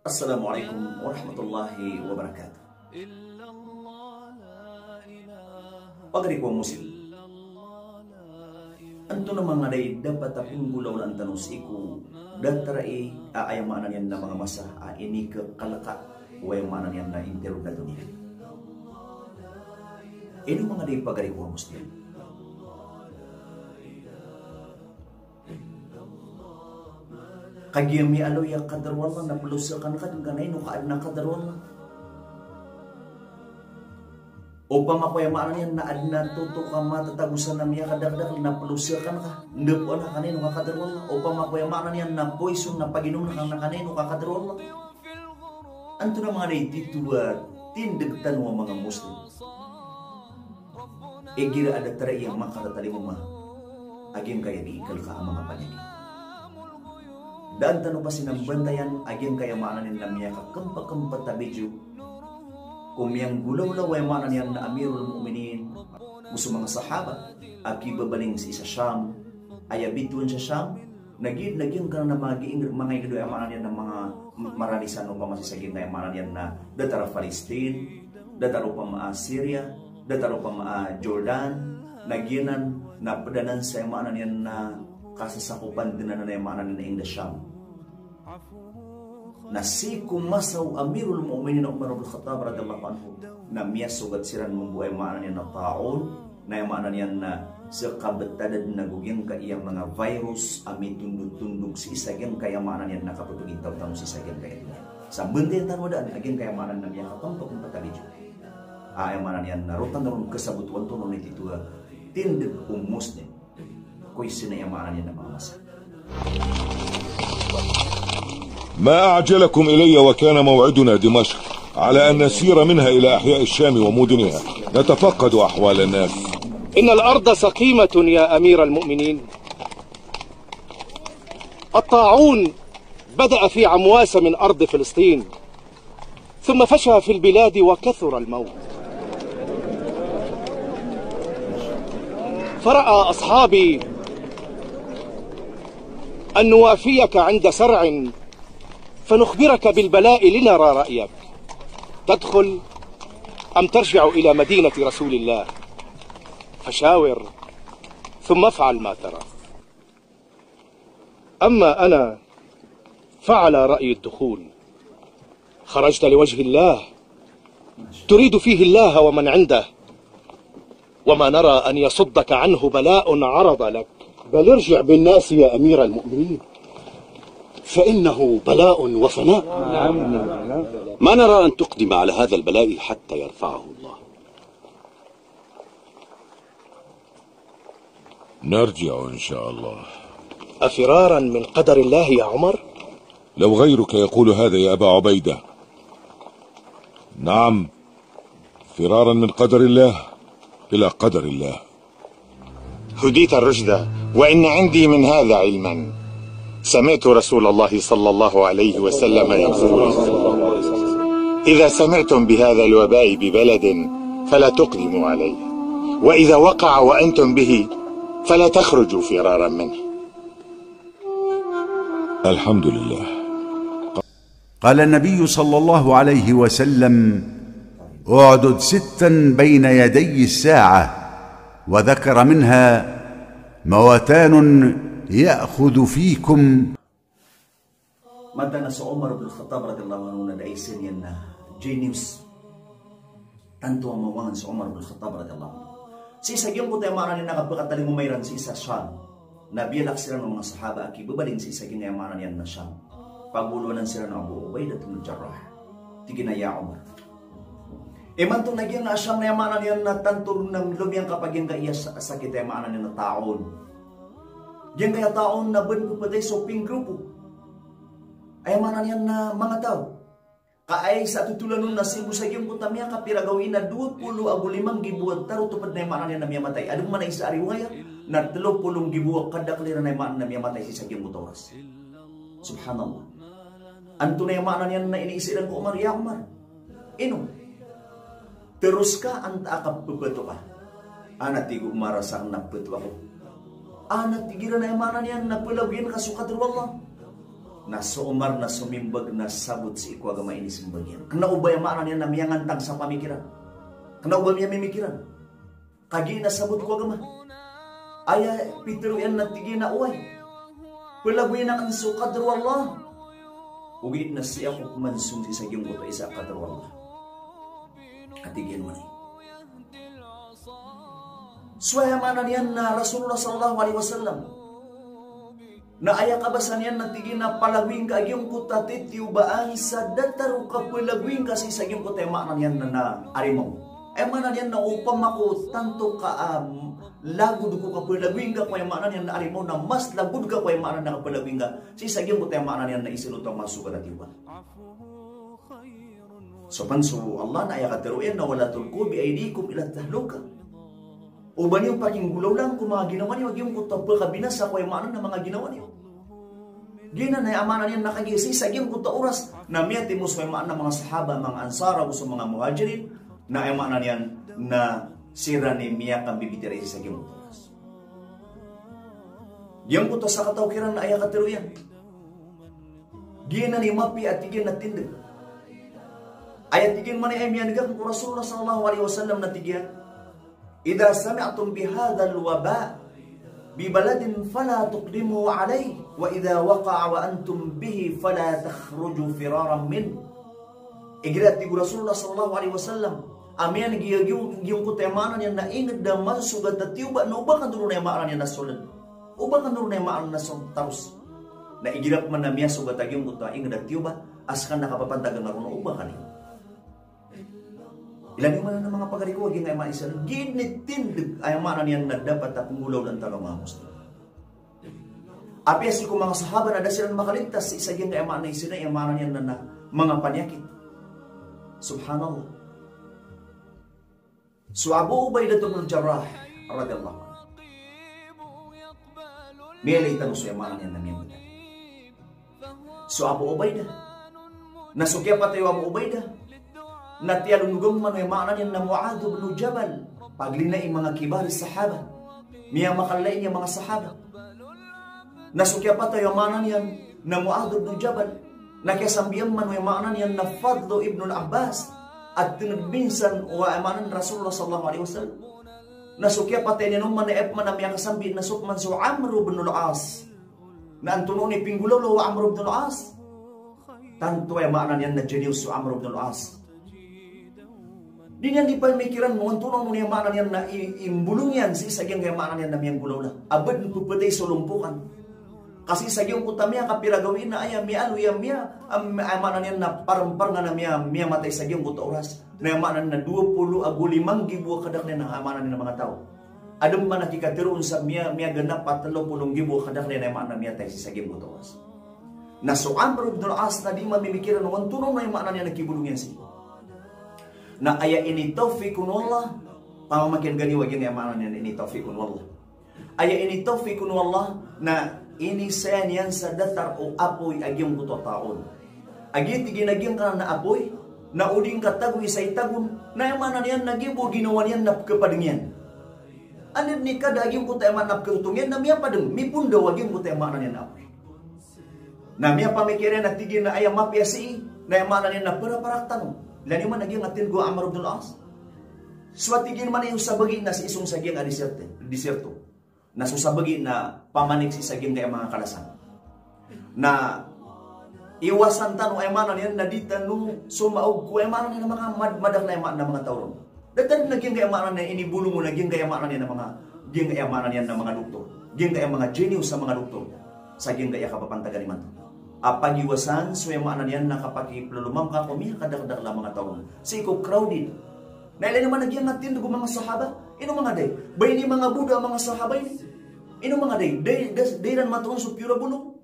Assalamualaikum warahmatullahi wabarakatuh. Pagari ko muslim. Anto namang aday dapat apong gulaw na antanong iku datarai aayamanan yan na mga masa ini ke kalaka wayamanan yan na interrogado niya. Ino mga day pagari ko muslim. Kagiyami aloy ang kadarwan lang na pelusakan ka ganay no kaan na kadarwan lang. O pamakwayamanan yan na adna tuto ka matatagusan na miya kadagdag na pelusakan ka. Ndepo na kanino ka kadarwan lang. O pamakwayamanan yan na poison na paginom na kanino ka kadarwan lang. Anto na mga naitituwa tindagtan mo mga muslim. Gira ada taray yang makatatali mo ma. Aging kaya diikal ka ang mga panyagi. Dan tanong pa sinambantayan aging kaya maanan na miya kakampa-kampa tabidyo. Kung miyang gulaw-laway maanan yan na amirul mu'minin muso mga sahabat aki babaling sa isa Syam ayabituan sa Syam naging ka na mga igadoy maanan yan na mga maranisan o pamasisagin na maanan yan na datara Palestine, dataro pa maa Syria, dataro pa maa Jordan naginan na padanan sa maanan yan na kasasakupan din na nayamanan na ing Syam. Si kumasaw amirul mu'minin Umar bin Khattab radhiyallahu anhu na miya sugat siran membuay maanan yan na taon na yamanan yan na sa kabatadad na gugyang ka iyang mga virus ami tundog-tundog si isagyang kayamanan yan na kapatugin taw-taw si isagyang kayamanan. Sa bandayan tanwadaan aging kayamanan na miya katampak ng patalidyo. Ayamanan yan na rutan na rin kasabutuan to nung ititua tindig muslim. Ko'y sinayamanan yan na mga masa. ما أعجلكم إلي وكان موعدنا دمشق على أن نسير منها إلى أحياء الشام ومدنها نتفقد أحوال الناس. إن الأرض سقيمة يا أمير المؤمنين. الطاعون بدأ في عمواس من أرض فلسطين ثم فشى في البلاد وكثر الموت. فرأى أصحابي أن نوافيك عند سرع فنخبرك بالبلاء لنرى رأيك تدخل أم ترجع إلى مدينة رسول الله فشاور ثم افعل ما ترى. أما أنا فعلى رأي الدخول. خرجت لوجه الله تريد فيه الله ومن عنده وما نرى أن يصدك عنه بلاء عرض لك. بل ارجع بالناس يا أمير المؤمنين فإنه بلاء وفناء. ما نرى أن تقدم على هذا البلاء حتى يرفعه الله. نرجع إن شاء الله. أفرارا من قدر الله يا عمر؟ لو غيرك يقول هذا يا أبا عبيدة. نعم، فرارا من قدر الله إلى قدر الله. هديت الرشد وإن عندي من هذا علما. سمعت رسول الله صلى الله عليه وسلم يقول: إذا سمعتم بهذا الوباء ببلد فلا تقدموا عليه، وإذا وقع وأنتم به فلا تخرجوا فرارا منه. الحمد لله. قال النبي صلى الله عليه وسلم: اعدد 6 بين يدي الساعة، وذكر منها موتان يأخذ فيكم. Mata na sa Umar bin Khattab radhiyallahu anhu na daisin yan na genius. Tanto ang mawangan sa Umar bin Khattab radhiyallahu anhu. Si isa yung puti ang maanan na kapagkataling umayran si isa Syam. Nabialak sila ng mga sahaba aki babalin si isa ginayamanan yan na Syam. Pagulunan sila ng Abu Ubaidah bin Jarrah. Tiginaya Umar. Mantong nagyang na Syam na yamanan yan na tantur ng lumiyang kapag yung kaya sakit yamanan yan na taon. Diyan kaya taon na ban ko patay shopping grupo. Ay manan yan na mga tao. Kaay sa tutulan nun na sibu sa iyong kutamya kapira gawin na 25,000 gibuwag taro tupad na manan yan na miya matay. Adong man ay sa ariwaya na 30 gibuwag kadaklira na manan na miya matay si sa iyong motoras. Subhanallah. Anto na yung manan yan na iniisilan ko Umar, ya Umar. Ino? Terus ka ang taakap pupato ka. Anatigo marasang naputo ako. Anak tigiran na yamanan yan na palawin kasukat Allah. na Umar na sumimbag na sabot si iku agama ini sembagian. Kena ubay makna niya na miya ngantang sa pamikiran. Kena ubay miya mimikiran. Kagi na sabot ko agama. Aya pitiruyan na tigi na uway. Palagoy na kanso kadro Allah. Ugit na siya ko mansung sa iyong kuto isa kadro Allah. Katigyan mo ni. Suwaya mana niyan na Rasulullah sallallahu alaihi wasallam. Na aya kabasan yan na tigin na palagwing ka yung kutate tiubaan sa dataru ka palagwing kasi sa yung kutate makna yan na arimaw. Ay mana yan na upang mako tanto ka lagud ko ka palagwing ka kaya makna yan na arimaw na mas lagud ka kaya makna na palagwing ka si sa yung kutate makna yan na isinutang masuka na tiuba. So panso Allah na aya katiruyan na wala tulku bi aidikum ila tahluka. Uban yung paking gulaw lang kung mga ginawa niyo, yung kutapal kabinasa ko yung maano na mga ginawa niyo. Gina na amanan niya nakagisi sa yung kuta oras na miyati mo sa mga sahaba, mga ansara, gusto mga muhajirin, na amanan niyan na sira ni miya kang bibitira sa yung kuta oras. Yung kuta sa katawkiran na ayaw katiruyan. Gina ni mapi at tigin na tindig. Ayat tigin man ay miyan kung Rasulullah sallallahu alaihi wasallam na tigyan. Idza sami'tum bihadzal waba bi baladin fala tuqdimu alayhi wa idza waqa'a wa antum bihi fala takhruju firaran min. Igrat ti Rasulullah sallallahu alaihi wasallam amian giyong kutemanan yan na inged da masugad ta tiuba no ba kan dulu na maaran yan nasulad. Uba kan dulu na maaran nasun tarus. Na igirap man na miya sugad ta giyong kuta inged da tiuba askan nakapapantagan ngaron uba kan. Ilan yung mana ng mga pagariko, waging ay maisa, ginitindig ay mana niyan na dapat at pumulaw ng tanong mga Muslim. Apias ko mga sahaba na dasilan makaligtas, isa yung ay mana isina, ay mana niyan na mga panyakit. Subhanallah. So Abu Ubaidah bin Jarrah, radiyallahu anhu. Miyalay tanong so ay mana niyan na miyamita. So Abu Ubaidah, nasukya pa tayo Abu Ubaidah, natiyalunugong man ay makna niyan na Mu'adh bin Jabal paglinay mga kibar sahaba miya makalay niya mga sahaba nasukya pa tayo makna niyan na Mu'adh bin Jabal nakiasambiyang man ay makna niyan na Fadl ibn al-Abbas at tinagminsan o amanan Rasulullah sallallahu alaihi wasallam nasukya pa tayo niyan man ay man miya kasambi nasukman so Amr ibn al-As na antuno ni pinggulaw lo Amr ibn al-As tanto ay makna niyan na genius so Amr ibn al-As. Di niyan di pa mikiran mo, ang tunong mo niya maanan yan na imbulong yan, si sagyang kaya maanan yan na miyang gulaw na. Abad pupatay sa lumpukan. Kasi sagyang kutamya kapiragawin na aya, miya alo yan miya, maanan yan na parampar nga na miya matay sagyang kuta oras. Na maanan na 20 agulimang gibuwa kadak na amanan ng mga tao. Adam man nakikatiroon sa miya ganap at 30 gibuwa kadak na maanan miya tay si sagyang kuta oras. Na so Amr ibn al-As na di mamimikiran mo, ang tunong na yung maanan yan nakibulong yan siya. Na aya ini taufikun wallah pamakin gani wagin ya mana ini taufikun wallah aya ini taufikun wallah na ini saya niyan sa datar o apoy agyong kuto taon agi tiginaging kana na apoy na uding katagoy sa itagon na mana niyan nagibo ginawa niyan nap kepadingyan anib ni kada agyong kuto man nap keutungyan na miya padeng mipunda waging kuto mana niyan apoy na miya pamikiran na tigin na aya mapiasi na mana niyan na para tanong. Lani man naging atin ko Amr ibn al-As. Swatigin man yung sabagi na si isong sagyang diserto. Na susabagi na pamanik si sagyang kaya mga kalasan. Na iwasan tanong ay manan yan na di tanong sumaog ko ay manan yan na mga madag na mga tauron. Datan naging kaya manan na inibulong mo naging kaya manan yan na mga ging kaya manan yan na mga doktor. Ging kaya mga genius sa mga doktor. Sagyang kaya kapapantagan ni man. Pagiwasan, suya maanan yan na kapag iplulumang ka, kumiha kadak-kadak lang mga taon. Si ikaw crowded. Nailan naman nagyang natin ng mga sahaba. Ino mga day? Bay ni mga Buddha mga sahaba ini. Ino mga day? Day ran matuon sa pura bulong.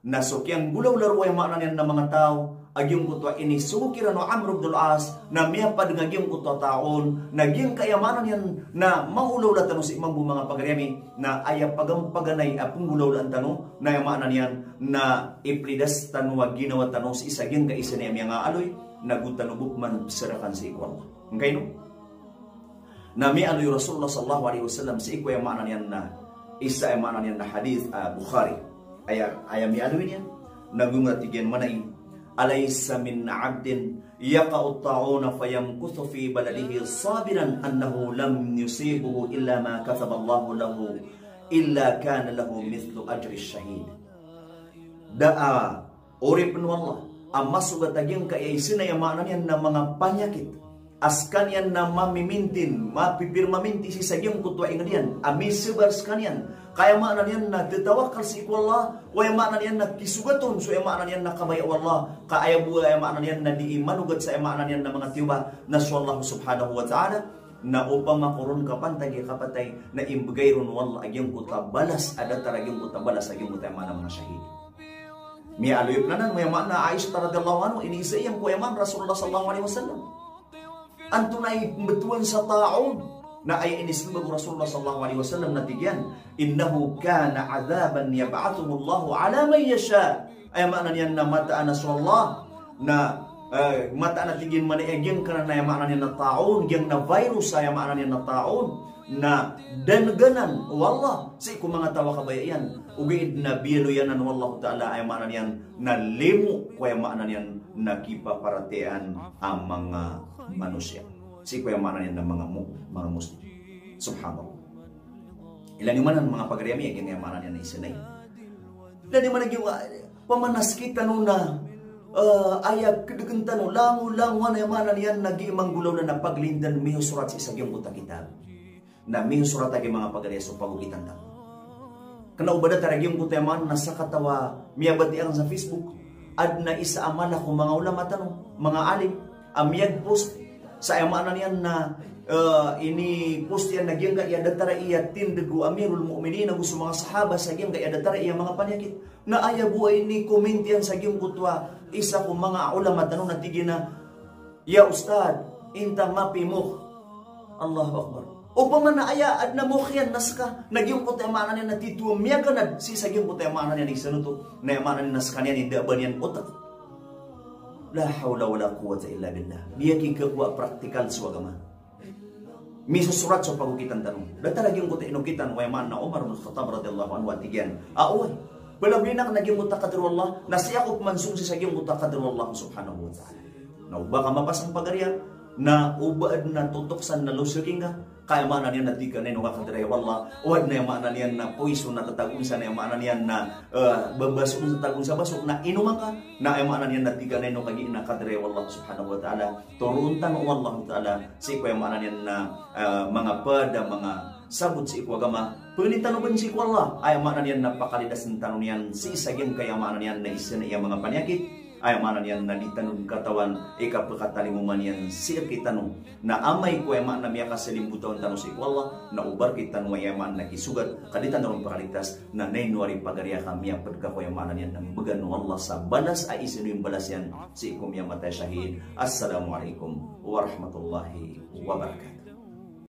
Nasukyang gulaw laro ay maanan yan na mga tao. Agyong kutwa ini sukiran o Amr ibn al-As na miya pa agyong kutwa taon. Nagyang kayamanan yan na maulaw lang tanong sa imang mga pagaryami na aya pagampaganay apong gulaw lang tanong na yamanan yan na iplidas tanong ginawa tanong sa isagyang kaisa na yung nga aloy nagutanubok man sarakan sa ikwal. Okay no? Na may aloy Rasulullah sallallahu alaihi wasallam sa ikwa yamanan yan na isa yamanan yan na hadith Bukhari. Aya may aloy yan nagumatigen manay alaysa min 'abdin yaqa'u ta'una fayamkuthu fi baladihi sabiran annahu lam yusibuhu illa ma kataba Allahu lahu illa kana lahu mithlu ajri syahid. Da'a urip nu Allah amma sugataging kaisina yang maknanya na mga panyakit askan yan na mamimintin mapipir maminti si sagyong kutwa ingadian ami sebar skanian kaya makna niyan na tatawakal si Allah kaya makna niyan na kisugaton so makna niyan na kabaya Allah kaya buhay makna niyan na diimanugat sa makna niyan na mga tiuba na Allah subhanahu wa ta'ala na upang makuron kapantay kapatay na imbagay ron wala agyong kutabalas ada taragyong kutabalas agyong kutayamana mga syahid. Mi aluyop na nan may makna Aisha radhiyallahu anhu iniisa iyang kuyaman Rasulullah sallallahu alaihi wasallam antunay betuan sa taon na ay inisbag Rasulullah sallallahu alaihi wasallam natigyan innahu kana adzaban yab'athuhu Allah ala man yasha ay makna niyan na mata Rasulullah na mata na tigin maniagyan kana na makna niyan na taon gyang na virus ay makna niyan na taon na danganan wallah si ko mga tawa kabayan ugid na biyelo yanan wallahu ta'ala ay makna niyan na limu ko ay makna niyan nakipaparatean ang mga manusia si ko ay makna niyan ng mga muslim subhanallah ilan man ang mga pagriyami ay makna niyan na isinay ilan man yung pamanas kita nuna ayag kedegentan langu-languan ay makna niyan nag-iimang gulaw na napaglindan miho surat sa isagyong buta kitab na miho surat agi mga pagariya so pagugitan ta. Kana ubada taragyong kutayaman nasa katawa miyabati ang sa Facebook ad na isa amala ko mga ulama tanong mga alim amiyag post sa amanan yan na ini post yan nagyang iya datara iya tindegu amirul mu'minin gusto mga sahaba sa gyang iya datara iya mga panyakit na aya buhay ni komentian sa gyang kutwa isa ko mga ulama tanong natigin na ya ustad inta mapimok Allahu Akbar upang man aya ad na mukhian naska nagyong kutayamanan niya natituwa miyaganad si sagyong kutayamanan niya ni sanuto na yamanan naska niya ni daban yan utak la hawla wala quwwata illa billah biyaki kakwa praktikal sa agama miso surat sa pagukitan tanong datalagyong kutayinukitan wayaman na Umar bin Khattab radhiyallahu anhu atigyan aoy balabinak nagyong mutaqaddirullah na siya ko mansung si sagyong mutaqaddirullah subhanahu wa ta'ala na uba ka mapasang pagariya na ubaad na tutoksan na lusuking ka kaya mana niyan na di ka na yung kakadiray wallah uwad na yung mana niyan na poison na tatagunsa na yung mana niyan na babasok sa tagunsa basok na inuman ka na yung mana niyan na di ka na yung kagi na kadiray wallah subhanahu wa ta'ala turuntan wallah ta'ala si ko yung mana niyan na mga pada mga sabot si ikwagama paginitanong si ikwallah ay mana niyan na pakalidas ng tanong niyan si isagyang kaya mana niyan na isa na iya mga panyakit ay mana niyan na ditanong katawan ikapakatalimuman yan sir kitanong na amay ko ay mana miya kasalimbutawan tanong si ikwallah na ubar kitanong ay mana nakisugat kaditan tanong pakalitas na nainuari pagariya kami ang pagka ko ay mana niyan ng bagano Allah sa balas ay isino yung balas yan si ikum yang matay syahid. Assalamualaikum warahmatullahi wabarakatuh.